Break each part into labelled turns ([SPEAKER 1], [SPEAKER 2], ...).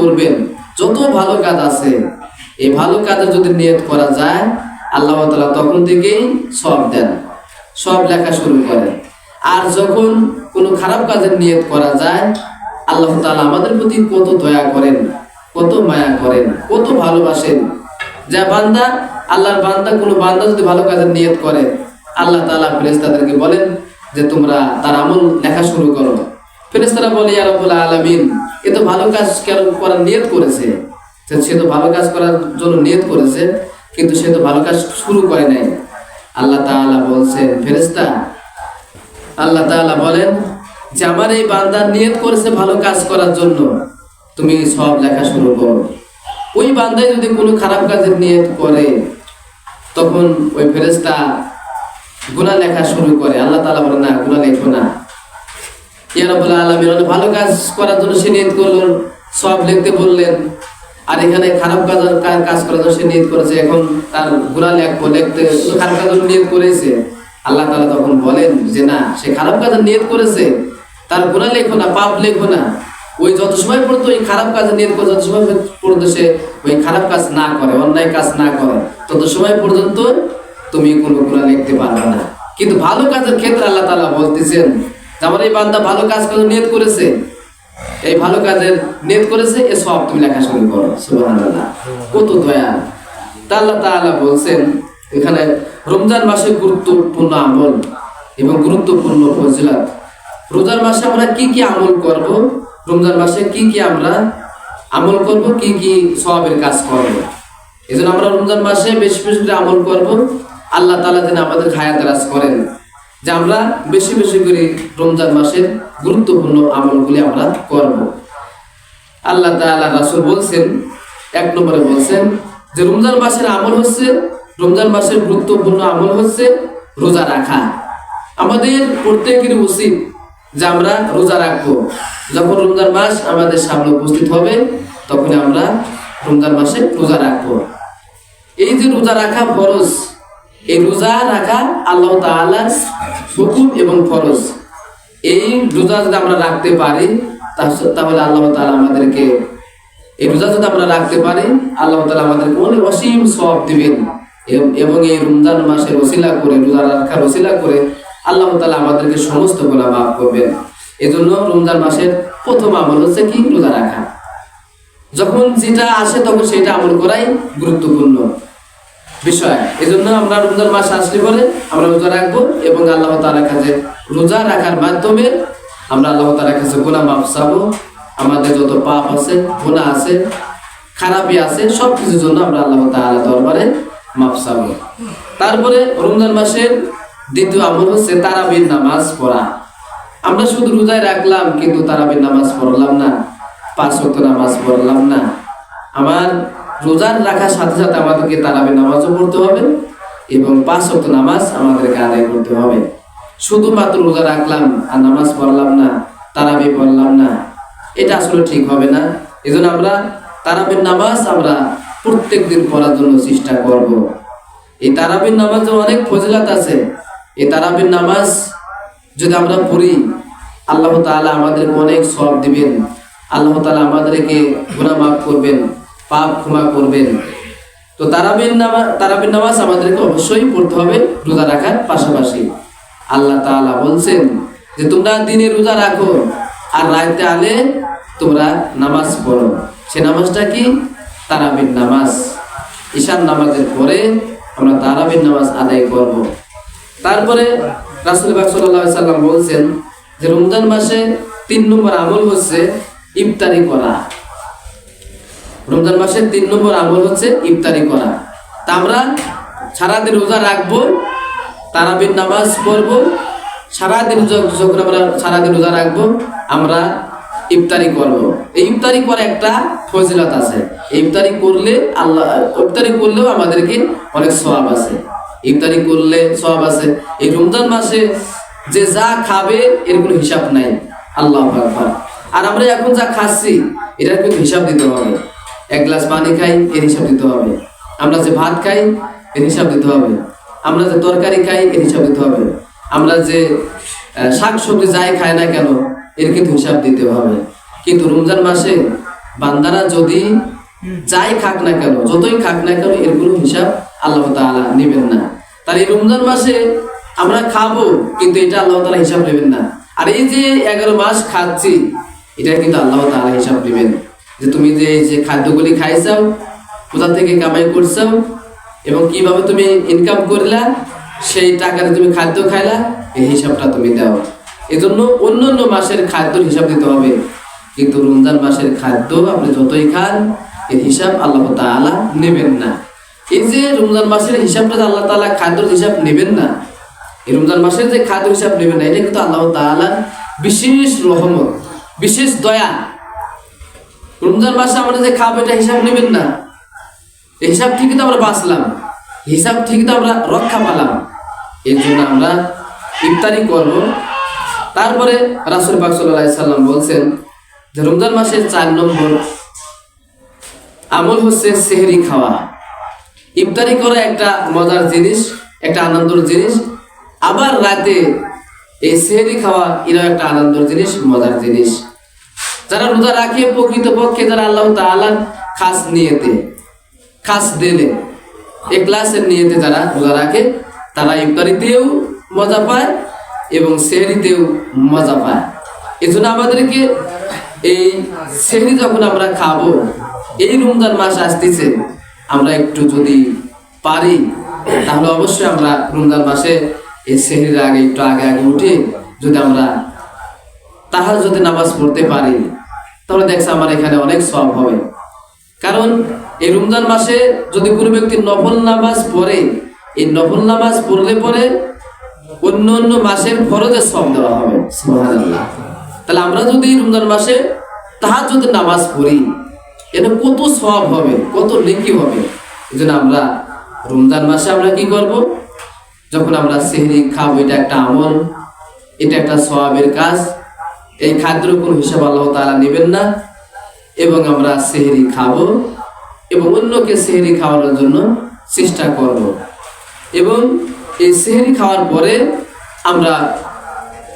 [SPEAKER 1] করবেন, যত ভালো কাজ আছে এই ভালো কাজে যদি নিয়ত করা যায় আল্লাহ তাআলা তখন থেকেই সওয়াব দেন, সওয়াব লেখা শুরু করেন। আর যখন কোনো খারাপ কাজের নিয়ত করা যায় আল্লাহ তাআলা আমাদের প্রতি কত দয়া করেন, কত মায়া করেন, কত ভালোবাসেন। যা বান্দা, আল্লাহর বান্দা, কোনো বান্দা যদি ভালো কাজের নিয়ত করে আল্লাহ তাআলা ফেরেশতাদেরকে বলেন যে তোমরা তার আমল লেখা শুরু করো। ফেরেশতারা বলে ইয়া রাব্বুল আলামিন, এ তো ভালো কাজ করার নিয়ত করেছে, সে তো ভালো কাজ করার জন্য নিয়ত করেছে কিন্তু সে তো ভালো কাজ শুরু করে নাই। আল্লাহ তাআলা বলছেন ফেরেশতা, আল্লাহ তাআলা বলেন যে আমার এই বান্দা নিয়ত করেছে ভালো কাজ করার জন্য, তুমি সওয়াব লেখা শুরু করো। ওই বান্দায় যদি কোনো খারাপ কাজের নিয়ত করে তখন ওই ফেরেশতা গুনাহ লেখা শুরু করে। আল্লাহ তাআলা বলেন না, গুনাহ লেখো না। ইয়া রাব্বুল আলামিন, ভালো কাজ করার জন্য সে নিয়ত করলো, সওয়াব লিখতে বললেন, আর এখানে খারাপ কাজ করার জন্য সে নিয়ত করেছে, এখন তার গুনাহ লিখতে খারাপ কাজের নিয়ত করেছে। আল্লাহ তাআলা তখন বলেন যে না, সে খারাপ কাজের নিয়ত করেছে, তার গুনাহ লেখো না, পাপ লেখো না। ওই যত সময় পর্যন্ত ওই খারাপ কাজের নিয়ত করে, যত সময় পর্যন্ত সে ওই খারাপ কাজ না করে, অন্যায় কাজ না করে, তত সময় পর্যন্ত তুমি কোনো গুনাহ লিখতে পারবে না। কিন্তু ভালো কাজের ক্ষেত্রে আল্লাহ তাআলা বলতেছেন যে আমার এই বান্দা ভালো কাজ করার নিয়ত করেছে, এই ভালো কাজের নিয়ত করেছে, এ সওয়াব তুমি লেখা শুরু করো। সুবহানাল্লাহ, কত দয়া। তা আল্লাহ তাআলা বলছেন এখানে রমজান মাসে গুরুত্বপূর্ণ আমল এবং গুরুত্বপূর্ণ ফজিলত। রোজার মাসে আমরা কি কি আমল করব, রমজান মাসে কি কি আমরা আমল করব, কি কি সওয়াবের কাজ করব, এজন্য আমরা রমজান মাসে বেশি বেশি করে আমল করব। আল্লাহ তাআলা যেন আমাদের হায়াত দারাজ করেন যে আমরা বেশি বেশি করে রমজান মাসের গুরুত্বপূর্ণ আমলগুলি আমরা করব। আল্লাহ তাআলা রাসূল বলছেন, এক নম্বরে বলছেন যে রমজান মাসের আমল হচ্ছে, রমজান মাসের গুরুত্বপূর্ণ আমল হচ্ছে রোজা রাখা। আমাদের প্রত্যেকের উচিত যে আমরা রোজা রাখবো। যখন রমজান মাস আমাদের সামনে উপস্থিত হবে তখন আমরা রমজান মাসে রোজা রাখবো। এই যে রোজা রাখা ফরজ, এই রোজা রাখা আল্লাহ তাআলার হুকুম এবং ফরজ। এই রোজা যদি আমরা রাখতে পারি তাহলে আল্লাহ তাআলা আমাদেরকে, এই রোজা যদি আমরা রাখতে পারি আল্লাহ তাআলা আমাদেরকে অনেক অসীম সওয়াব দিবেন। এবং এই রমজান মাসের ওসিলা করে, রোজা রাখার ওসিলা করে আল্লাহ তাআলা আমাদেরকে সমস্ত গুনাহ মাফ করবেন। এজন্য রমজান মাসের প্রথম আমল হচ্ছে কি, রোজা রাখা। যখন যেটা আসে তখন সেটা আমল করাই গুরুত্বপূর্ণ বিষয়। এজন্য আমরা রমজান মাস আসলে পরে আমরা রোজা রাখবো এবং আল্লাহ তাআলার কাছে রোজা রাখার মাধ্যমে আমরা আল্লাহ তাআলার কাছে গুনাহ মাফ চাবো। আমাদের যত পাপ আছে, গুনাহ আছে, খারাপি আছে, সব কিছুর জন্য আমরা আল্লাহ তাআলার দরবারে মাফ চাবো। তারপরে রমজান মাসের দ্বিতীয় আমল হচ্ছে তারাবির নামাজ পড়া। আমরা শুধু রোজায় রাখলাম কিন্তু তারাবির নামাজ পড়লাম না, 5 ওয়াক্ত নামাজ পড়লাম না। আমার রোজা রাখার সাথে সাথে আমাদেরকে তারাবির নামাজও পড়তে হবে এবং 5 ওয়াক্ত নামাজ আমাদেরকে আদায় করতে হবে। শুধুমাত্র রোজা রাখলাম আর নামাজ পড়লাম না, তারাবি পড়লাম না, এটা আসলে ঠিক হবে না। এজন্য আমরা তারাবির নামাজ আমরা প্রত্যেকদিন পড়ার জন্য চেষ্টা করব। এই তারাবির নামাজে অনেক ফজিলত আছে। এই তারাবির নামাজ যদি আমরা পড়ি আল্লাহ তাআলা আমাদেরকে অনেক সওয়াব দিবেন। আল্লাহ তাআলা আমাদেরকে গুনাহ মাফ করবেন, পাপ ক্ষমা করবেন। তো তারাবির নামাজ আমাদেরকে অবশ্যই পড়তে হবে রোজা রাখার পাশাপাশি। আল্লাহ তাআলা বলছেন যে তোমরা দিনে রোজা রাখো আর রাতে আলে তোমরা নামাজ পড়ো। সে নামাজটা কি? তারাবির নামাজ। ঈশার নামাজের পরে আমরা তারাবির নামাজ আদায় করব। তারপরে রাসূল পাক সাল্লাল্লাহু আলাইহি সাল্লাম বলছেন যে রমজান মাসে 3 নম্বর আমল হচ্ছে ইফতারি করা। রমজান মাসের 3 নম্বর আমল হচ্ছে ইফতারি করা। তা আমরা সারাদিন রোজা রাখবো, তারাবির নামাজ পড়বো, সারাদিন যখন আমরা সারাদিন রোজা রাখবো আমরা ইফতারি করব। এই ইফতারি করে একটা ফজিলত আছে। ইফতারি করলে ইফতারি করলেও আমাদেরকে অনেক সওয়াব আছে। ইফতারি করলে সওয়াব আছে। এই রমজান মাসে যে যা খাবে এর কোনো হিসাব নাই। আল্লাহু আকবার। আর আমরা এখন যা খাচ্ছি এটার কিন্তু হিসাব দিতে হবে। 1 গ্লাস পানি খাই এর হিসাব দিতে হবে। আমরা যে ভাত খাই এর হিসাব দিতে হবে। আমরা যে তরকারি খাই এর হিসাব দিতে হবে। আমরা যে শাক সবজি যাই খাই না কেন এর কিন্তু হিসাব দিতে হবে। কিন্তু রমজান মাসে বান্দারা যদি যাই খাক না কেন, যতই খাক না কেন, এর কোনো হিসাব আল্লাহ তাআলা নেবেন না। তাহলে এই রমজান মাসে আমরা খাবো, কিন্তু এটা আল্লাহ তাআলা হিসাব নেবেন না। আর এই যে 11 মাস খাচ্ছি, এটা কিন্তু আল্লাহ তাআলা হিসাব নেবেন, যে তুমি যে খাদ্যগুলি খাইছাও, কোথা থেকে কামাই করছো এবং কিভাবে তুমি ইনকাম করলা, সেই টাকাতে তুমি খাদ্য খাইলা, এই হিসাবটা তুমি দাও। এজন্য অন্যান্য মাসের খাদ্যের হিসাব দিতে হবে, কিন্তু রমজান মাসের খাদ্য আপনি যতই খান, এর হিসাব আল্লাহ তাআলা নেবেন না। এই যে রমজান মাসের হিসাবটা আল্লাহ তাআলা খাদ্যের হিসাব নেবেন না, এই রমজান মাসের যে খাদ্য হিসাব নেবেন না, এটা কিন্তু আল্লাহ তাআলার বিশেষ রহমত, বিশেষ দয়া। রমজান মাসে আমরা যে খাবো, এটা হিসাব নেবেন না, এই হিসাব ঠিকই তো আমরা বাঁচলাম, হিসাব ঠিকই তো আমরা রক্ষা পেলাম। এই জন্য আমরা ইফতারি করব। তারপরে রাসূল পাক সাল্লাল্লাহু আলাইহি সাল্লাম বলছেন যে রমজান মাসের 4 নম্বর আমল হচ্ছে সেহরি খাওয়া। ইফতারি করা একটা মজার জিনিস, একটা আনন্দের জিনিস। আবার রাতে এই সেহরি খাওয়া, এটাও একটা আনন্দের জিনিস, মজার জিনিস। যারা রোজা রাখে, প্রকৃতপক্ষে যারা আল্লাহ তাআলার খাস নিয়তে, খাস দিলে, ইখলাসের নিয়তে যারা রোজা রাখে, তারা ইফতারিতেও মজা পায় এবং সেহরিতেও মজা পায়। এজন্য আমাদেরকে এই সেহরি যখন আমরা খাবো, এই রমজান মাস আসতেছে, আমরা একটু যদি পারি, তাহলে অবশ্যই আমরা রমজান মাসে এই সেহরির আগে একটু আগে উঠে যদি আমরা তাহাজ্জুদের নামাজ পড়তে পারি, তাহলে দেখছি আমার এখানে অনেক সওয়াব হবে। কারণ এই রমজান মাসে যদি কোনো ব্যক্তি নফল নামাজ পড়ে, এই নফল নামাজ পড়লে পরে অন্য অন্য মাসের ফরজের সওয়াব দেওয়া হবে। সুবহানাল্লাহ। তাহলে আমরা যদি রমজান মাসে তাহাজ্জুদের নামাজ পড়ি, এটা কত সওয়াব হবে, কত নেকি হবে। এজন্য আমরা রমজান মাসে আমরা কি করব, যখন আমরা সেহরি খাবো, এটা একটা আমল, এটা একটা সওয়াবের কাজ। এই খাদ্যের কোনো হিসাব আল্লাহ তাআলা নেবেন না, এবং আমরা সেহরি খাবো এবং অন্যকে সেহরি খাওয়ানোর জন্য চেষ্টা করব। এবং এই সেহরি খাওয়ার পরে আমরা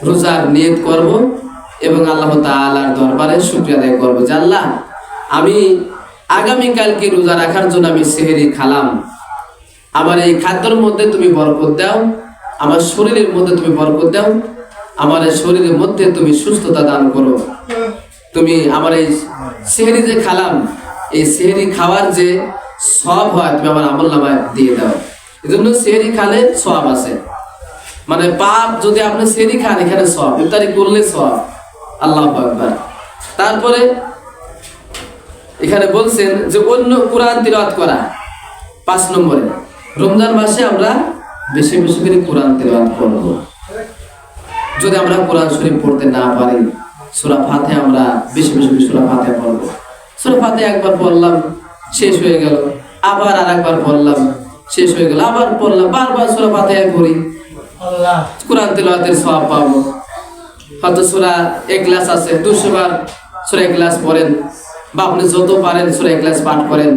[SPEAKER 1] রোজার নিয়ত করব এবং আল্লাহ তাআলার দরবারে শুকরিয়া আদায় করব যে আল্লাহ, আমি আগামীকালকে রোজা রাখার জন্য আমি সেহরি খালাম, আমার এই খাদ্যের মধ্যে তুমি বরকত দাও, আমার শরীরের মধ্যে তুমি বরকত দাও, আমার এই শরীরের মধ্যে তুমি সুস্থতা দান করো। তুমি আমার এই সেহরি যে খালাম, এই সেহরি খাওয়ার যে সওয়াব হয়, তুমি আমার আমলনামায় দিয়ে দাও। এজন্য সেহরি খালে সওয়াব আছে, মানে পাপ যদি আপনি সেহরি খান, এখানে সওয়াব, ইফতারি করলে সওয়াব। আল্লাহু আকবার। তারপরে এখানে বলছেন যে অন্য কোরআন তিলাওয়াত করা। 5 নম্বরে রমজান মাসে আমরা বেশি বেশি করে কোরআন তিলাওয়াত করব। যদি আমরা কোরআন শরীফ পড়তে না পারি, সূরা ফাতিহা আমরা বেশি বেশি করে সূরা ফাতিহা পড়ব। সূরা ফাতিহা একবার পড়লাম, শেষ হয়ে গেল, আবার আরেকবার পড়লাম, শেষ হয়ে গেল, আবার পড়লাম, বারবার সূরা ফাতিহা পড়ি, কোরআন তিলাওয়াতের সওয়াব পাবো। হয়তো সূরা ইখলাস আছে, 200 বার সূরা ইখলাস পড়েন, বা আপনি যত পারেন সূরা ইখলাস পাঠ করেন।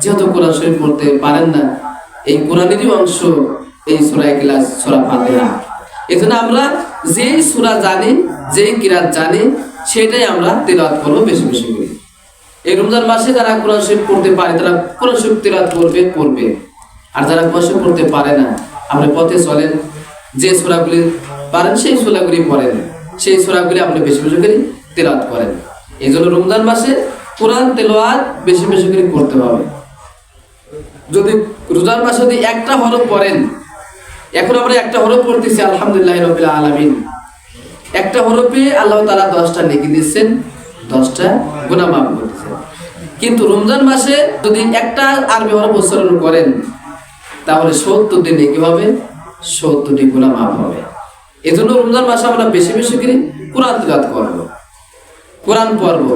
[SPEAKER 1] যেহেতু কোরআন শরীফ পড়তে পারেন না, এই কোরআনেরই অংশ এই সূরা ইখলাস, সূরা ফাতিহা। এজন্য আমরা যেই সূরা জানি, যেই কিরাত জানি, সেটাই আমরা তিলাওয়াত করব বেশি বেশি করে। এই রমজান মাসে যারা কোরআন শরীফ পড়তে পারে, তারা কোরআন শরীফ তিলাওয়াত করবে। আর যারা কোরআন শরীফ পড়তে পারে না, আপনি পথে চলেন, যে সূরাগুলি পারেন সেই সূরাগুলি পড়েন, সেই সূরাগুলি আপনি বেশি বেশি করে তিলাওয়াত করেন। এই জন্য রমজান মাসে কোরআন তিলাওয়াত বেশি বেশি করে করতে হবে। যদি রোজার মাসে যদি একটা হরফ পড়েন, এখন আমরা একটা হরফ পড়তেছি আলহামদুলিল্লাহি রাব্বিল আলামিন, একটা হরফে আল্লাহ তাআলা 10টা নেকি দিচ্ছেন, 10টা গুনাহ মাফ করতেছেন। কিন্তু রমজান মাসে যদি একটা আরবি হরফ উচ্চারণ করেন, তাহলে 70 দিন নেকি হবে, 70টি গুনাহ মাফ হবে। এজন্য রমজান মাসে আমরা বেশি বেশি করে কোরআন তিলাওয়াত করব, কোরআন পড়ব।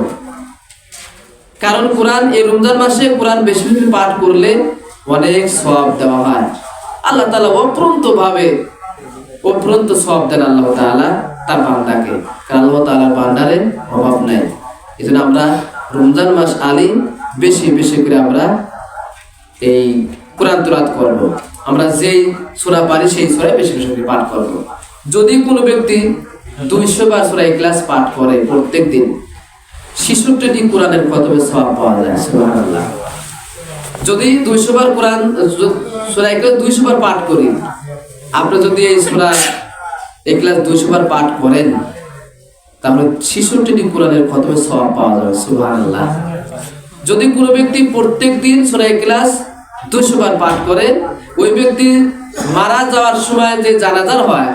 [SPEAKER 1] কারণ কোরআন এই রমজান মাসে কোরআন বেশি বেশি পাঠ করলে অনেক সওয়াব দেওয়া হয়। আল্লাহ তাআলা অপ্রন্ত সওয়াব দেন আল্লাহ তাআলা তার বান্দাকে, কারণ আল্লাহ তাআলার বান্দারে অভাব নাই। এজন্য আমরা রমজান মাস আলী বেশি বেশি করে আমরা এই কোরআন তিলাওয়াত করব। আমরা যেই সূরা পারি সেই সূরায় বেশি বেশি করে পাঠ করব। যদি কোনো ব্যক্তি 200 বার সূরা ইখলাস পাঠ করে প্রত্যেক দিন, 66টি কোরআনের খতমের সওয়াব পাওয়া যায়। সুবহানাল্লাহ। যদি 200 বার কোরআন সূরা ইখলাস 200 বার পাঠ করি, আপনি যদি এই সূরা ইখলাস 200 বার পাঠ করেন, তাহলে 66টি কোরআনের খতমের সওয়াব পাওয়া যাবে। সুবহানাল্লাহ। যদি কোনো ব্যক্তি প্রত্যেক দিন সূরা ইখলাস 200 বার পাঠ করে, ওই ব্যক্তি মারা যাওয়ার সময় যে জানাজার হয়,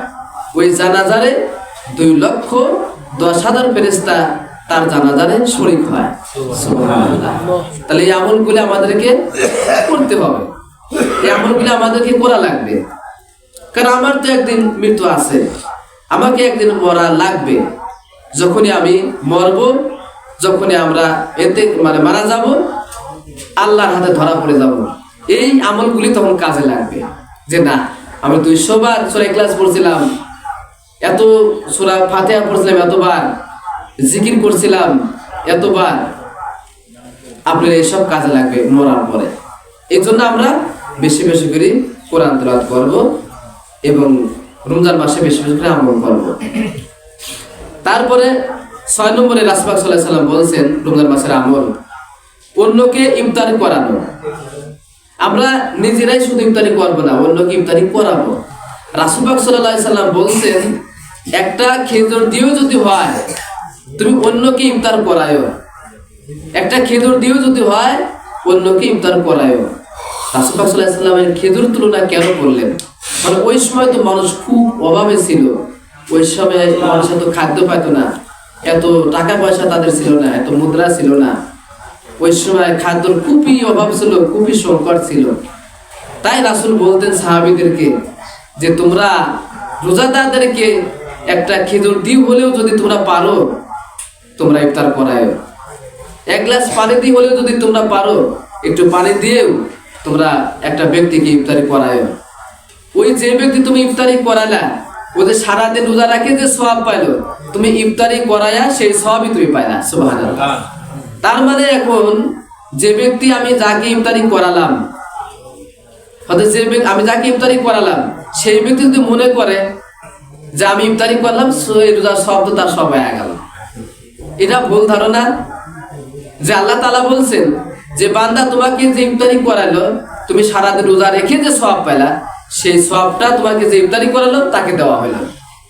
[SPEAKER 1] ওই জানাজারে 2,10,000 ফেরেশতা তার জানাজারে শরীক হয়। সুবহানাল্লাহ। তাহলে এই আমলগুলো আমাদেরকে করতে হবে, এই আমলগুলো আমাদেরকে করা লাগবে। কারণ আমার তো একদিন মৃত্যু আছে, আমাকে একদিন মরা লাগবে। যখনই আমি মরব, যখনই আমরা এতে মারা যাব, আল্লাহর হাতে ধরা পড়ে যাব, এই আমলগুলি তখন কাজে লাগবে। যে না, আমি 200 বার সূরা ইখলাস পড়ছিলাম, এত সূরা ফাতিহা পড়ছিলাম, এতবার জিকির করছিলাম, এতবার, আপনার এইসব কাজে লাগবে মরার পরে। এই জন্য আমরা বেশি বেশি করে কোরআন তেলাওয়াত করব এবং রমজান মাসে বেশি বেশি করে আমল করব। তারপরে 6 নম্বরে রাসূল সাল্লাল্লাহু আলাইহি ওয়াসাল্লাম বলেছেন রমজান মাসের আমল, অন্যকে ইফতার করানো। আমরা নিজেরাই শুধু ইফতারি করব না, অন্যকে ইফতারি করাবো। রাসূল সাল্লাল্লাহু আলাইহি ওয়াসাল্লাম বলেছেন, একটা খেজুর দিয়েও যদি হয়, তুমি অন্যকে ইফতার করায়ো। একটা খেজুর দিয়েও যদি হয়, অন্যকে ইফতার করায়ো। রাসূল সাল্লাল্লাহু আলাইহি ওয়াসাল্লামের খেজুর তুলনা কেন করলেন? কারণ ওই সময় তো মানুষ খুব অভাবে ছিল, ওই সময় মানুষ এত খাদ্য পেত না, এত টাকা পয়সা তাদের ছিল না, এত মুদ্রা ছিল না। ওই সময় খাদ্যর খুবই অভাব ছিল, খুবই সংকট ছিল। তাই রাসূল বলতেন সাহাবীদেরকে যে তোমরা রোজাদারদেরকে একটা খেজুর দিয়ে হলেও যদি তোমরা পারো, তোমরা ইফতার করায়ো। 1 গ্লাস পানি দিয়ে হলেও যদি তোমরা পারো, একটু পানি দিয়েও তোমরা একটা ব্যক্তিকে ইফতারি করায়ো। ওই যে ব্যক্তি তুমি ইফতারি করালা, ও যে সারাদিন রোজা রাখে যে সওয়াব পাইলো, তুমি ইফতারি করায়া সেই সওয়াবই তুমি পাইলা। সুবহানাল্লাহ। তার মানে এখন যে ব্যক্তি আমি যাকে ইফতারি করালাম, আমি যাকে ইফতারি করালাম, সেই ব্যক্তি যদি মনে করে যে আমি ইফতারি করলাম, সেই রোজার সওয়াব তো তার সব হয়ে গেল, এটা ভুল ধারণা। যে আল্লাহ তাআলা বলছেন যে বান্দা তোমাকে যে ইফতারি করালো, তুমি সারাদিন রোজা রেখে যে সওয়াব পাইলা, সেই সওয়াবটা তোমাকে যে ইফতারি করালো তাকে দেওয়া হলো।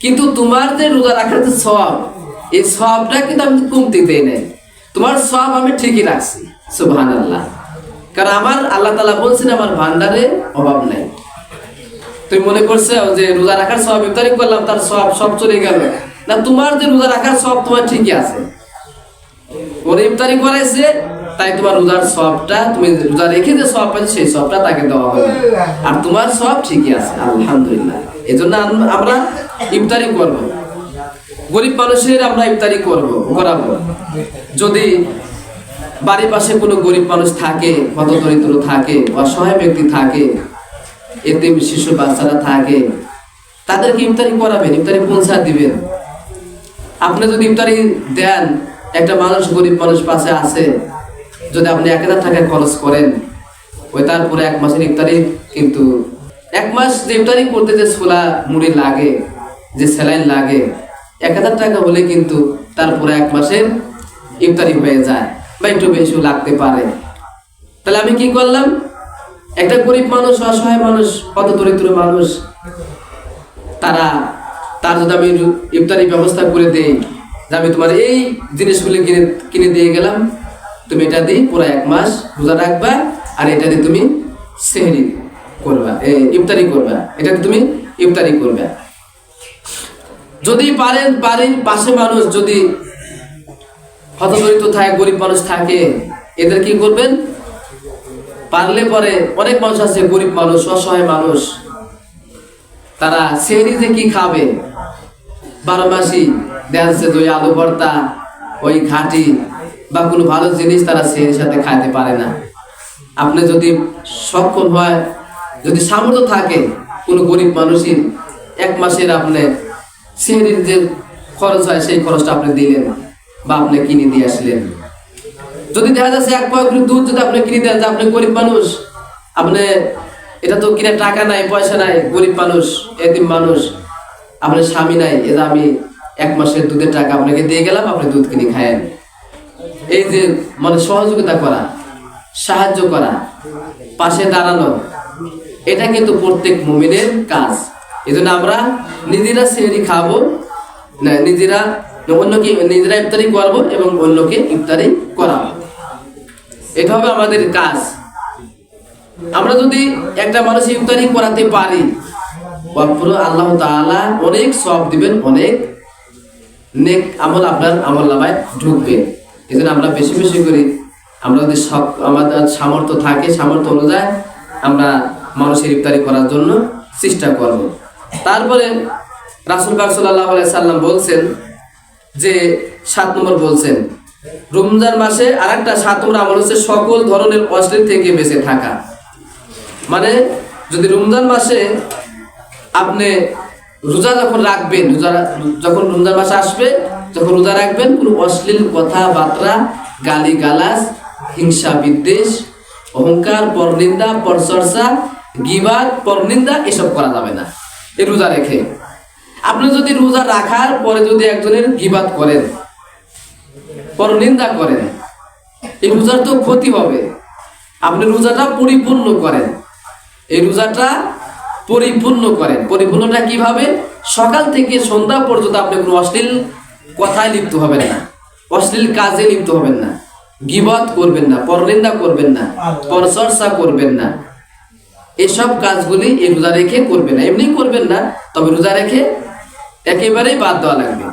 [SPEAKER 1] কিন্তু তোমার যে রোজা রাখার যে সওয়াব, এই সওয়াবটা কিন্তু আমি কমতে দেই নাই, তোমার সওয়াব আমি ঠিকই রাখছি। সুবহানাল্লাহ। কারণ আমার আল্লাহ তাআলা বলছেন আমার ভান্ডারে অভাব নাই। তুমি মনে করছো যে রোজা রাখার সওয়াব ইফতারি করলাম, তার সওয়াব সব চলে গেল না, তোমার যে রোজা রাখার সওয়াব তোমার ঠিকই আছে। ওরে ইফতারি করাইছে, তাই তোমার রোজার সওয়াবটা, তুমি রোজা রেখে যে সওয়াব পাইছো সেই সওয়াবটা তাকে দেওয়া হবে, আর তোমার সওয়াব ঠিকই আছে। আলহামদুলিল্লাহ। এজন্য আমরা ইফতারি করব, গরিব মানুষের আমরা ইফতারি করাবো। যদি বাড়ির পাশে কোনো গরিব মানুষ থাকে, হতদরিদ্র থাকে, অসহায় ব্যক্তি থাকে, এতিম শিশু বাচ্চারা থাকে, তাদেরকে ইফতারি করাবেন, ইফতারি পৌঁছা দিবেন। আপনি যদি ইফতারি দেন, একটা মানুষ গরিব মানুষ পাশে আছে, যদি আপনি 1,000 টাকা খরচ করেন, ওই তারপরে 1 মাসের ইফতারি, কিন্তু 1 মাস যে ইফতারি করতে যে ছোলা মুড়ি লাগে, যে স্যালাইন লাগে, 1,000 টাকা হলে কিন্তু তারপরে 1 মাসের ইফতারি হয়ে যায়, বা একটু বেশি লাগতে পারে। তাহলে আমি কি করলাম, একটা গরিব মানুষ, অসহায় মানুষ, হতদরিদ্র মানুষ, তার যদি আমি ইফতারি ব্যবস্থা করে দেই, যে আমি তোমার এই জিনিসগুলি কিনে দিয়ে গেলাম, তুমি এটা দিয়ে পুরো 1 মাস রোজা রাখবা, আর এটা দিয়ে তুমি সেহরি করবা, ইফতারি করবা, এটা দিয়ে তুমি ইফতারি করবা। যদি পারেন, বাড়ির পাশে মানুষ যদি হতদরিদ্র থাকে, গরিব মানুষ থাকে, এদের কি করবেন, পারলে পরে অনেক মানুষ আছে গরিব মানুষ, অসহায় মানুষ, তারা সেহরিতে কি খাবে, 12 মাসি দেখা যাচ্ছে যে ওই আলু ভর্তা, ওই ঘাটি বা কোনো ভালো জিনিস তারা সেহরির সাথে খাইতে পারে না। আপনি যদি সক্ষম হয়, যদি সামর্থ্য থাকে, কোনো গরিব মানুষই 1 মাসের আপনি সেহরির যে খরচ হয় সেই খরচটা আপনি দিলেন, বা আপনি কিনে দিয়ে আসলেন। যদি দেখা যাচ্ছে 1 পয়সা দুধ যদি আপনি কিনে দেন, যে আপনি গরিব মানুষ, আপনি এটা তো কিনে টাকা নাই, পয়সা নাই, গরিব মানুষ, এতিম মানুষ, আপনার স্বামী নাই, এটা আমি 1 মাসের দুধের টাকা আপনাকে দিয়ে গেলাম, আপনি দুধ কিনে খায়েন। এই যে মানে সহযোগিতা করা, সাহায্য করা, পাশে দাঁড়ানো, এটা কিন্তু প্রত্যেক মুমিনের কাজ। এই জন্য আমরা নিজেরা সেহরি খাবো না, নিজেরা ইফতারি করবো এবং অন্যকে ইফতারি করাবো, এটা হবে আমাদের কাজ। আমরা যদি একটা মানুষ ইফতারি করাতে পারি, আল্লাহ তাআলা অনেক সওয়াব দিবেন, অনেক নেক আমল আপনার আমলনামায় ঢুকবে। এই জন্য আমরা বেশি বেশি করি, আমরা যদি আমাদের সামর্থ্য থাকে, সামর্থ্য অনুযায়ী আমরা মানুষের ইফতারি করার জন্য চেষ্টা করব। তারপরে রাসূল পাক সাল্লাল্লাহু আলাইহি সাল্লাম বলছেন যে 7 নম্বর বলছেন, রমজান মাসে আরেকটা 7 নম্বর আমল হচ্ছে সকল ধরনের অশ্লীল থেকে বেঁচে থাকা। মানে যদি রমজান মাসে আপনি রোজা যখন রাখবেন, যখন রমজান মাস আসবে, যখন রোজা রাখবেন, কোনো অশ্লীল কথাবার্তা, গালি গালাজ, হিংসা বিদ্বেষ, অহংকার, পরনিন্দা, পরচর্চা, গীবাত, পরনিন্দা এসব করা যাবে না এই রোজা রেখে। আপনি যদি রোজা রাখার পরে যদি একজনের গীবাত করেন, পরনিন্দা করেন, এই রোজার তো ক্ষতি হবে। আপনি রোজাটা পরিপূর্ণ করেন, এই রোজাটা পরিপূর্ণ করেন। পরিপূর্ণটা কিভাবে? সকাল থেকে সন্ধ্যা পর্যন্ত আপনি কোনো অশ্লীল কথায় লিপ্ত হবেন না, অশ্লীল কাজে লিপ্ত হবেন না, গীবত করবেন না, পরনিন্দা করবেন না, পরচর্চা করবেন না। এসব কাজগুলি এই রোজা রেখে করবেন না, এমনি করবেন না, তবে রোজা রেখে একেবারেই বাদ দেওয়া লাগবে।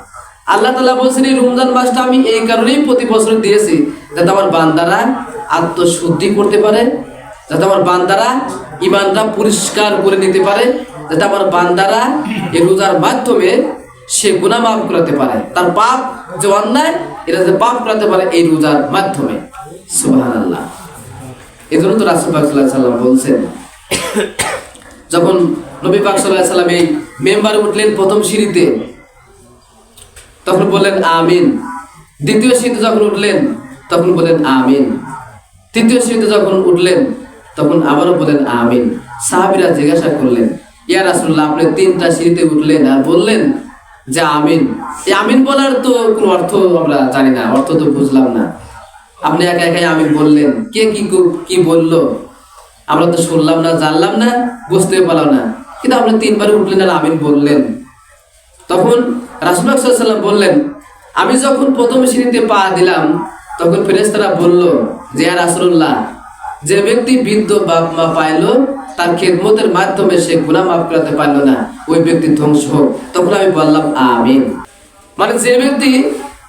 [SPEAKER 1] আল্লাহ তাআলা বলছেন এই রমজান মাসটা আমি এই কারণেই প্রতি বছর দিয়েছি, যাতে আমার বান্দারা আত্মশুদ্ধি করতে পারে, যাতে আমার বান্দারা ঈমানটা পরিষ্কার করে নিতে পারে, যাতে আমার বান্দারা এই রোজার মাধ্যমে সে গুনাহ মাফ করাতে পারে, তার পাপ যে অন্যায় এটা যে পাপ করাতে পারে এই রোজার মাধ্যমে। সুবহানাল্লাহ। এজন্য তো রাসূল পাক সাল্লাল্লাহু আলাইহি সাল্লাম বলছেন, যখন নবী পাক সাল্লাল্লাহু আলাইহি সাল্লাম এই মেম্বারে উঠলেন প্রথম সিঁড়িতে, তখন বললেন আমিন। দ্বিতীয় সিঁড়িতে যখন উঠলেন তখন বললেন আমিন। তৃতীয় সিঁড়িতে যখন উঠলেন তখন আবারও বলেন আমিন। সাহাবীরা জিজ্ঞাসা করলেন, ইয়া রাসূলুল্লাহ, আপনি 3টা সিঁড়িতে উঠলেন আর বললেন যে আমিন, এই আমিন বলার তো কোনো অর্থ আমরা জানি না, অর্থ তো বুঝলাম না। আপনি একা একাই আমিন বললেন, কে কি বললো আমরা তো শুনলাম না, জানলাম না, বুঝতে পারলাম না, কিন্তু আপনি 3বার উঠলেন আর আমিন বললেন। তখন রাসূলুল্লাহ সাল্লাল্লাহু আলাইহি ওয়াসাল্লাম বললেন, আমি যখন প্রথম সিঁড়িতে পা দিলাম তখন ফেরেশতারা বলল যে ইয়া রাসূলুল্লাহ, যে ব্যক্তি বৃদ্ধ বাপ মা পাইলো, তার খেদমতের মাধ্যমে সে গুনাহ মাফ করাতে পারলো না, ওই ব্যক্তি ধ্বংস হোক। তখন আমি বললাম আমিন। মানে যে ব্যক্তি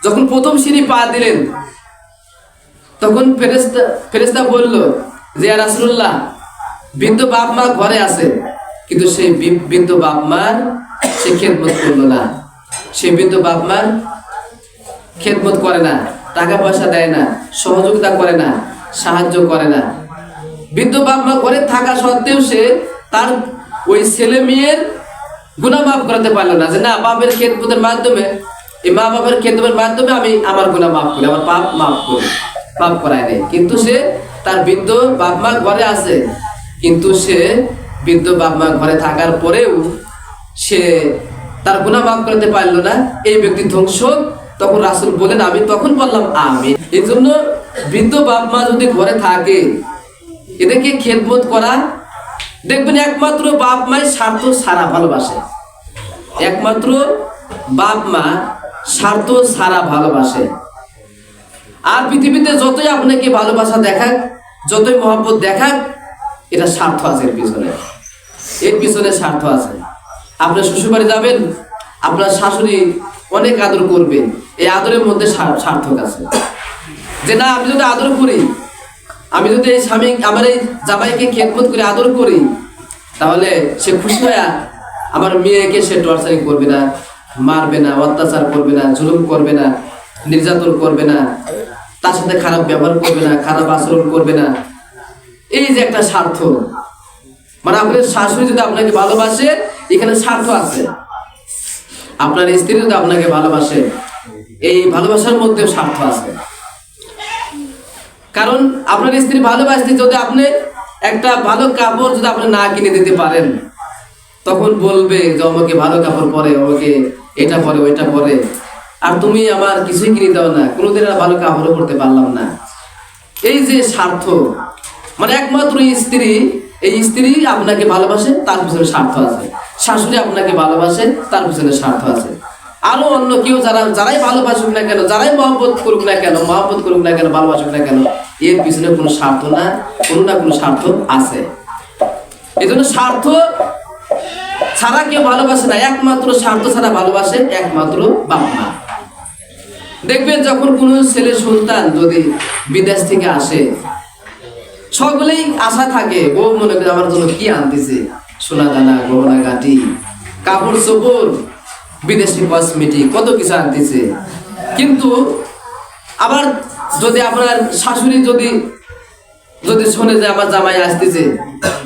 [SPEAKER 1] যখন প্রথম সিঁড়ি পা দিলেন তখন ফেরেশতা বলল যে ইয়া রাসূলুল্লাহ, বৃদ্ধ বাপ মা ঘরে আছে, কিন্তু সেই বৃদ্ধ বাপ মার সে খেদমত করলো না, সে বৃদ্ধ বাপ মার খেদমত করে না, টাকা পয়সা দেয় না, সহযোগিতা করে না, সাহায্য করে না। বৃদ্ধ বাপ মা ঘরে থাকা সত্ত্বেও সে তার ওই ছেলে মেয়ের গুনাহ মাফ করাতে পারলো না, যে না বাপের খেদমতের মাধ্যমে, এই মা বাপের খেদমতের মাধ্যমে আমি আমার গুনাহ মাফ করি, আমার পাপ মাফ করি, পাপ করায় নেই। কিন্তু সে তার বৃদ্ধ বাপ মা ঘরে আছে, কিন্তু সে বৃদ্ধ বাপ মা ঘরে থাকার পরেও সে তার গুনাহ মাফ করতে পারলো না, এই ব্যক্তি ধ্বংস। তখন রাসূল বলেন আমি তখন বললাম আমিন। এই জন্য বৃদ্ধ বাপ মা যদি ঘরে থাকে, এদেরকে খেদমত করা, দেখবেন একমাত্র বাপ মাই স্বার্থ ছাড়া ভালোবাসে, একমাত্র বাপ মা স্বার্থ ছাড়া ভালোবাসে। আর পৃথিবীতে যতই আপনাকে ভালোবাসা দেখাক, যতই মহব্বত দেখাক, এটা স্বার্থ আছে এর পিছনে স্বার্থ আছে। আপনার শ্বশুরবাড়ি যাবেন, আপনার শাশুড়ি অনেক আদর করবে, এই আদরের মধ্যে সার্থক আছে। যে না আমি যদি আদর করি, আমি যদি এই স্বামী আমার এই জামাইকে খেদমত করে আদর করি, তাহলে সে খুশি হয়ে আমার মেয়েকে সে টর্চারিং করবে না, মারবে না, অত্যাচার করবে না, জুলুম করবে না, নির্যাতন করবে না, তার সাথে খারাপ ব্যবহার করবে না, খারাপ আচরণ করবে না। এই যে একটা স্বার্থ, মানে আপনার শাশুড়ি যদি আপনাকে ভালোবাসে, এখানে স্বার্থ আছে। আপনার স্ত্রী যদি আপনাকে ভালোবাসে, এই ভালোবাসার মধ্যে স্বার্থ আছে। কারণ আপনার স্ত্রী ভালোবাসতে যদি আপনি একটা ভালো কাপড় যদি আপনি না কিনে দিতে পারেন, তখন বলবে যে আমাকে ভালো কাপড় পরে, আমাকে এটা পরে ওইটা পরে। আর তুমি আমার কিছুই কিনে দাও না, কোনোদিন আর ভালো কাপড়ও পরতে পারলাম না। এই যে স্বার্থ, মানে একমাত্র স্ত্রী, এই স্ত্রী আপনাকে ভালোবাসে, তার পিছনে স্বার্থ আছে। শাশুড়ি আপনাকে ভালোবাসে, তার পিছনে স্বার্থ আছে। আরো অন্য কেউ যারাই ভালোবাসুক না কেন, যারাই মহব্বত করুক না কেন, ভালোবাসুক না কেন, এর পিছনে কোনো স্বার্থ না, কোনো না কোনো স্বার্থ আছে। এই জন্য স্বার্থ ছাড়া কেউ ভালোবাসে না, একমাত্র স্বার্থ ছাড়া ভালোবাসে একমাত্র বাপ মা। দেখবেন যখন কোনো ছেলে সন্তান যদি বিদেশ থেকে আসে, সকলেই আশা থাকে, বউ মনে করে আমার জন্য কি আনতেছে, সোনা দানা, গহনা গাটি, কাপড় চোপড়, বিদেশি কসমেটিক, কত কিছু আনতেছে। কিন্তু আবার যদি আপনার শাশুড়ি যদি শোনে যে আমার জামাই আসতেছে,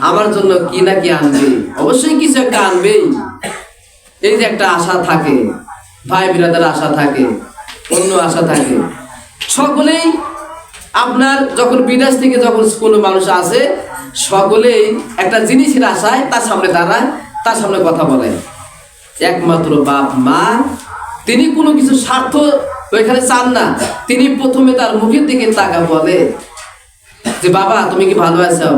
[SPEAKER 1] আমার জন্য কি না কি আনবে, অবশ্যই কিছু একটা আনবেই, এই যে একটা আশা থাকে, ভাই বিরাদার আশা থাকে, অন্য আশা থাকে। সকলেই আপনার যখন বিদেশ থেকে যখন কোনো মানুষ আসে, সকলেই একটা জিনিসের আশায় তার সামনে দাঁড়ায়, তার সামনে কথা বলে। একমাত্র বাপ মা, তিনি কোনো কিছু স্বার্থ ওইখানে চান না। তিনি প্রথমে তার মুখের দিকে তাকা বলে যে বাবা তুমি কি ভালো আছো,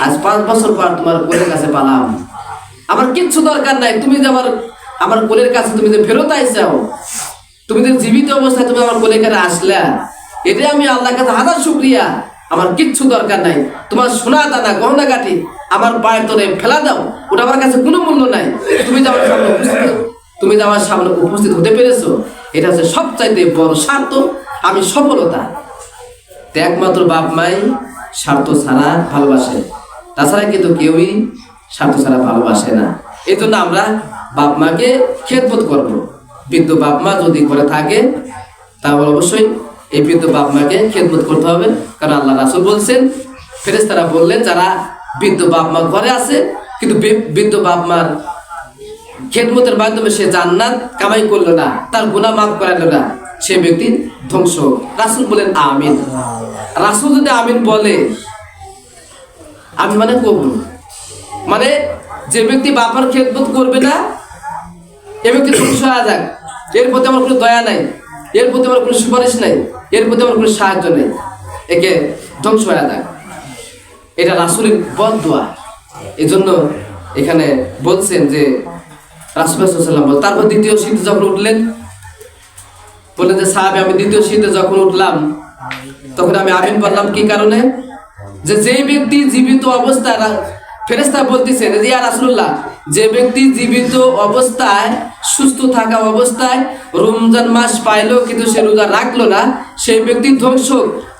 [SPEAKER 1] আজ 5 বছর পর তোমার কোলের কাছে পালাম, আমার কিচ্ছু দরকার নাই, তুমি যে আমার কোলের কাছে তুমি যে ফেরত আইসাও, তুমি যে জীবিত অবস্থায় তুমি আমার কোলে কাছে আসলা, এটাই আমি আল্লাহর কাছে হাজার শুকরিয়া। আমার কিচ্ছু দরকার নাই, তোমার সোনা দানা গহনা গাটি আমার পায়ের তলে ফেলা দাও, ওটা আমার কাছে কোনো মূল্য নাই। তুমি যে আমার সামনে উপস্থিত হতে পেরেছো, এটা হচ্ছে সবচাইতে বড় স্বার্থ, আমি সফলতা। একমাত্র বাপ মাই স্বার্থ ছাড়া ভালোবাসে, তাছাড়া কিন্তু কেউই স্বার্থ ছাড়া ভালোবাসে না। এই জন্য আমরা বাপ মাকে খেদমত করব। বৃদ্ধ বাপ মা যদি করে থাকে, তাহলে অবশ্যই এই বৃদ্ধ বাপ মাকে খেদমত করতে হবে। কারণ আল্লাহ রাসূল বলছেন, ফেরেশতারা বললেন, যারা বৃদ্ধ বাপ মা ঘরে আছে কিন্তু বৃদ্ধ বাপ মার খেদমতের মাধ্যমে সে জান্নাত কামাই করলো না, তার গুনাহ মাফ করালো না, সে ব্যক্তি ধ্বংস। রাসূল বলেন আমিন। রাসূল যদি আমিন বলে, আমিন মানে কবুল, মানে যে ব্যক্তি বাবার খেদমত করবে না, এ ব্যক্তি ধ্বংস হয়ে যাক, এর প্রতি আমার কোনো দয়া নাই, এর প্রতি আমার কোনো সুপারিশ নাই, এর প্রতি আমার কোনো সাহায্য নেই, একে ধ্বংস হয়ে যাক। এটা রাসূলের বদদোয়া। এই জন্য এখানে বলছেন যে রাসূলুল্লাহ সাল্লাল্লাহু আলাইহি ওয়াসাল্লাম বলেন, তারপর দ্বিতীয় শীতে যখন উঠলেন, বললেন যে সাহাবী আমি দ্বিতীয় শীতে যখন উঠলাম, তখন আমি আমিন বললাম। কি কারণে? যে যেই ব্যক্তি জীবিত অবস্থায়, ফেরেশতা বলতেছেন যে ইয়া রাসূলুল্লাহ, যে ব্যক্তি জীবিত অবস্থায়, সুস্থ থাকা অবস্থায় রমজান মাস পাইলো কিন্তু সে রোজা রাখলো না, সেই ব্যক্তি ধ্বংস।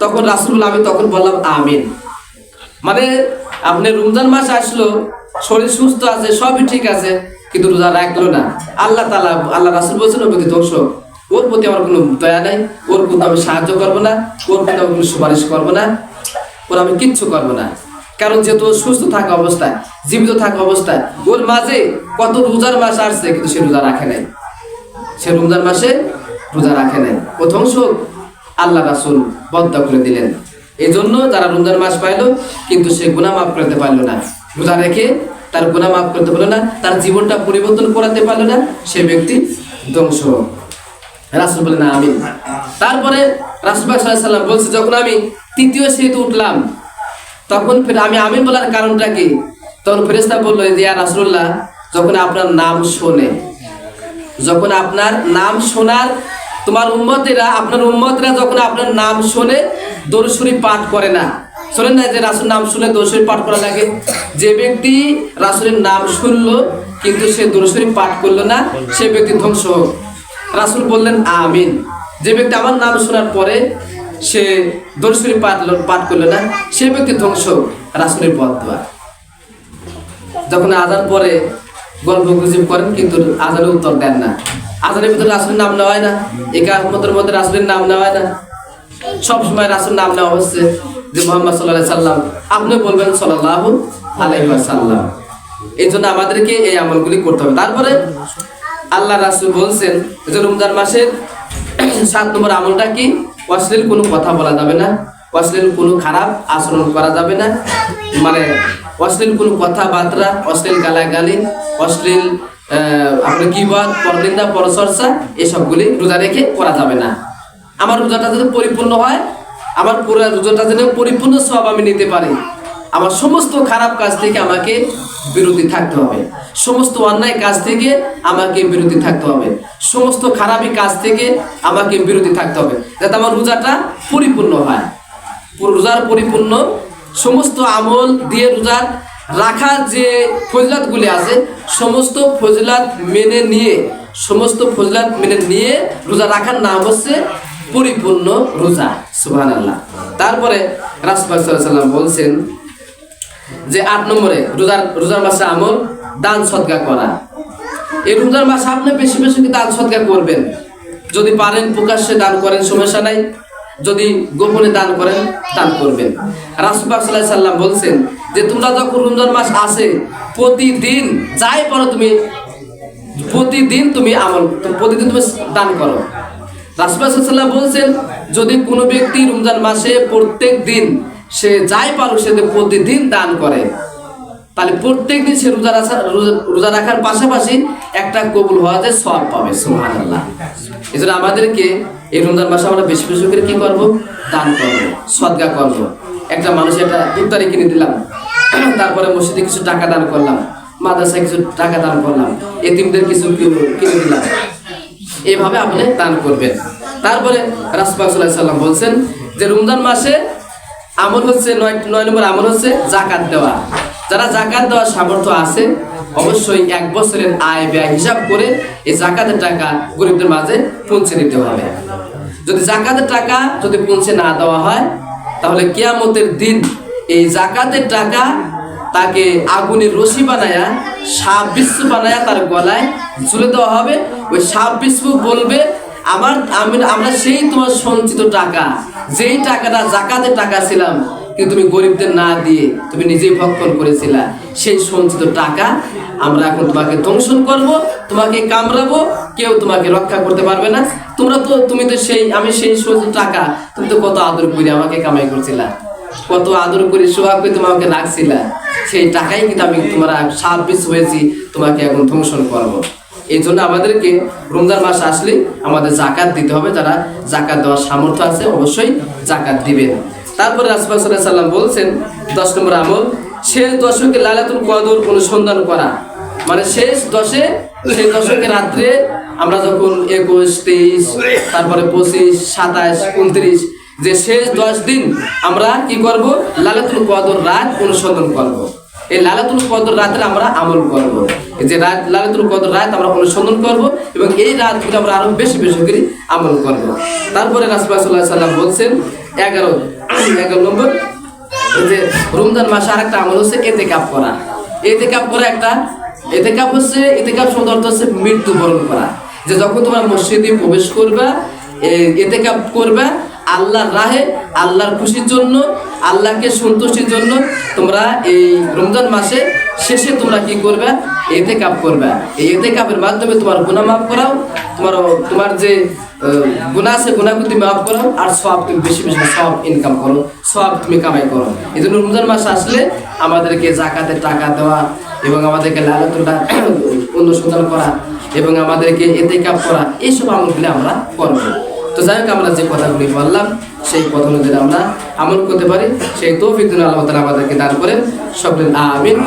[SPEAKER 1] তখন রাসূলুল্লাহ, আমি তখন বললাম আমিন। মানে আপনি রমজান মাস আসলো, শরীর সুস্থ আছে, সবই ঠিক আছে, কিন্তু রোজা রাখলো না, আল্লাহ রাসূল বলছেন ও ব্যক্তি ধ্বংস। ওর প্রতি আমার কোনো দয়া নাই, ওর প্রতি আমি সাহায্য করবো না, ওর প্রতি আমি কোনো সুপারিশ করবো না, ওর আমি কিচ্ছু করবো না। কারণ যেহেতু সুস্থ থাকা অবস্থায়, জীবিত থাকা অবস্থায়, ওর মাঝে কত রোজার মাস আসছে কিন্তু সে রোজা রাখে নাই, সে রমজান মাসে রোজা রাখে নাই, ও ধ্বংস। আল্লাহ রাসূল বদদোয়া করে দিলেন। এই জন্য যারা রমজান মাস পাইলো কিন্তু সে গুনাহ মাফ করতে পারলো না, রোজা রেখে তার গুনাহ মাফ করতে পারলো না, তার জীবনটা পরিবর্তন করাতে পারলো না, সে ব্যক্তি ধ্বংস। রাসূল বলেন আমিন। তারপরে রাসূল সাল্লাল্লাহু আলাইহি ওয়াসাল্লাম বলছে, যখন আমি তৃতীয় শীতে উঠলাম, তখন ফের আমি আমিন বলার কারণটা কি? তখন ফেরেশতা বলল যে ইয়া রাসূলুল্লাহ, যখন আপনার নাম শোনে, যখন আপনার নাম শোনার তোমার উম্মতেরা, আপনার উম্মতরা যখন আপনার নাম শোনে দরুদ শরীফ পাঠ করে না, শোনেন না যে রাসূল নাম শুনে দরুদ শরীফ পাঠ করা লাগে, যে ব্যক্তি রাসূলের নাম শুনলো কিন্তু সে দরুদ শরীফ পাঠ করলো না, সে ব্যক্তি ধ্বংস হোক। রাসূল বললেন আমিন। যে ব্যক্তি আমার নাম শোনার পরে সে দরুদ শরীফ পাঠ করলো না, সে ব্যক্তি ধ্বংস। রাসূলের বদদোয়া। যখন আযান পরে গল্প গুজব করেন কিন্তু আযানের উত্তর দেন না, আযানের ভিতরে রাসূলের নাম নেওয়া হয় না, ইকামতের মধ্যে রাসূলের নাম নেওয়া হয় না, সবসময় রাসূলের নাম নেওয়া হচ্ছে যে মুহাম্মদ সাল্লাল্লাহু আলাইহি সাল্লাম, আপনি বলবেন সাল্লাল্লাহু আলাইহি ওয়াসাল্লাম। এই জন্য আমাদেরকে এই আমলগুলি করতে হবে। তারপরে আল্লাহ রাসূল বলছেন যে রমজান মাসের 7 নম্বর আমলটা কি? অশ্লীল কোনো কথা বলা যাবে না, অশ্লীল কোনো খারাপ আচরণ করা যাবে না, মানে অশ্লীল কোনো কথাবার্তা, অশ্লীল গালাগালি, অশ্লীল আপনার গীবত, পরনিন্দা, পরচর্চা এসবগুলি রোজা রেখে করা যাবে না। আমার রোজাটা যাতে পরিপূর্ণ হয়, আমার পুরো রোজাটা যেন পরিপূর্ণ সব আমি নিতে পারি, আমার সমস্ত খারাপ কাজ থেকে আমাকে বিরতি থাকতে হবে, সমস্ত অন্যায় কাজ থেকে আমাকে বিরতি থাকতে হবে, সমস্ত খারাপি কাজ থেকে আমাকে বিরতি থাকতে হবে, যাতে আমার রোজাটা পরিপূর্ণ হয়। রোজার পরিপূর্ণ সমস্ত আমল দিয়ে রোজার রাখার যে ফজিলাতগুলি আছে সমস্ত ফজিলাত মেনে নিয়ে রোজা রাখার নাম হচ্ছে পরিপূর্ণ রোজা। সুবহানাল্লাহ। তারপরে রাসূল সাল্লাল্লাহু আলাইহি ওয়াসাল্লাম বলছেন যে 8 নম্বরে রোজার মাসে আমল দান সদকা করা। এই রমজান মাসে আপনি বেশি বেশি দান সদকা করবেন, যদি পারেন প্রকাশ্যে দান করেন সমস্যা নাই, যদি গোপনে দান করেন দান করবেন। রাসূল পাক সাল্লাল্লাহু আলাইহি ওয়াসাল্লাম বলছেন যে তোমরা যখন রমজান মাস আসে প্রতিদিন যাই পারো তুমি প্রতিদিন তুমি দান করো। রাসূল পাক সাল্লাল্লাহু আলাইহি ওয়াসাল্লাম বলছেন যদি কোনো ব্যক্তি রমজান মাসে প্রত্যেক দিন সে যাই পারো সে প্রতিদিন দান করে, তাহলে প্রত্যেক দিন সে রোজা রাখার পাশাপাশি একটা কবুল হওয়া যায় সওয়াব পাবে। সুবহানাল্লাহ। এজন্য আমাদেরকে এই রমজান মাসে আমরা বেশি বেশি করে কি করব? দান করব, সদকা করব। একটা মানুষের একটা ইফতারি কিনে দিলাম, তারপরে মসজিদে কিছু টাকা দান করলাম, মাদ্রাসায় কিছু টাকা দান করলাম, এতিমদের কিছু কিনে দিলাম, এইভাবে আপনি দান করবেন। তারপরে রাসূল সাল্লাল্লাহু আলাইহি ওয়াসাল্লাম বলছেন যে রমজান মাসে আমল হচ্ছে 9 নম্বর আমল হচ্ছে যাকাত দেওয়া। যারা যাকাত দেওয়ার সামর্থ্য আছে অবশ্যই 1 বছরের আয় ব্যয় হিসাব করে এই যাকাতের টাকা গরিবদের মাঝে পৌঁছে দিতে হবে। যদি যাকাতের টাকা যদি পৌঁছে না দেওয়া হয় তাহলে কিয়ামতের দিন এই যাকাতের টাকা তাকে আগুনের রশি বানায়া সাপ বিচ্ছু বানায়া তার গলায় ঝুলে দেওয়া হবে। ওই সাপ বিচ্ছু বলবে আমরা সেই তোমার সঞ্চিত টাকা, যেই টাকাটা যাকাতের টাকা ছিলাম কিন্তু তুমি গরিবদের না দিয়ে তুমি নিজেই ভক্ষণ করেছিলা, সেই সঞ্চিত টাকা আমরা এখন তোমাকে দংশন করব, তোমাকে কামড়াবো, কেউ তোমাকে রক্ষা করতে পারবে না। আমি সেই সঞ্চিত টাকা তুমি তো কত আদর করে আমাকে কামাই করছিলা, কত আদর করে সোহাগ করে তোমাকে রাখছিলা, সেই টাকাই কিন্তু আমি তোমার সাপ বিচ্ছু হয়েছি, তোমাকে এখন দংশন করবো। এই জন্য আমাদেরকে রমজান মাস আসলে আমাদের যাকাত দিতে হবে। যারা যাকাত দেওয়ার সামর্থ্য আছে অবশ্যই যাকাত দিবেন। তারপরে রাসূল সাল্লাল্লাহু আলাইহি ওয়াসাল্লাম বলছেন 10 নম্বর আমল শেষ দশকে লাইলাতুল কদর অনুসন্ধান করা। মানে শেষ দশকে রাত্রে আমরা যখন 21, 23, তারপরে 25, 27, 29 যে শেষ 10 দিন আমরা কি করব? লাইলাতুল কদর রাত অনুসন্ধান করব। এই লাইলাতুল কদর রাতে আমরা আমল করব। এই যে লাইলাতুল কদর রাত আমরা অনুসন্ধান করব এবং এই রাতগুলো আমরা আরো বেশি বেশি করে আমল করব। তারপরে রাসূল সাল্লাল্লাহু আলাইহি ওয়াসাল্লাম বলছেন 11 নম্বর যে রমজান মাসে আরেকটা আমল হচ্ছে ইতিকাফ করা। ইতিকাফ শব্দ অর্থ হচ্ছে মৃত্যুবরণ করা। যে যখন তোমরা মসজিদে প্রবেশ করবা ইতিকাফ করবা আল্লাহর রাহে, আল্লাহর খুশির জন্য, আল্লাহকে সন্তুষ্টির জন্য তোমরা এই রমজান মাসে শেষে তোমরা কি করবে? ইতিকাফ করবে। এই ইতিকাফের মাধ্যমে তোমার গুনাহ মাফ করাও, তোমার যে গুনাহ আছে গুনাহগুলো তুমি মাফ করো, আর সওয়াব তুমি বেশি বেশি সওয়াব ইনকাম করো, সওয়াব তুমি কামাই করো। এই জন্য রমজান মাস আসলে আমাদেরকে যাকাতের টাকা দেওয়া এবং আমাদেরকে লাইলাতুল অনুসন্ধান করা এবং আমাদেরকে ইতিকাফ করা, এইসব আমলগুলো আমরা করব। তো যাই হোক, আমরা যে কথাগুলি বললাম সেই কথা অনুযায়ী আমরা আমল করতে পারি, সেই তৌফিক আল্লাহ তাআলা আমাদেরকে দান করেন। সকলে আমিন।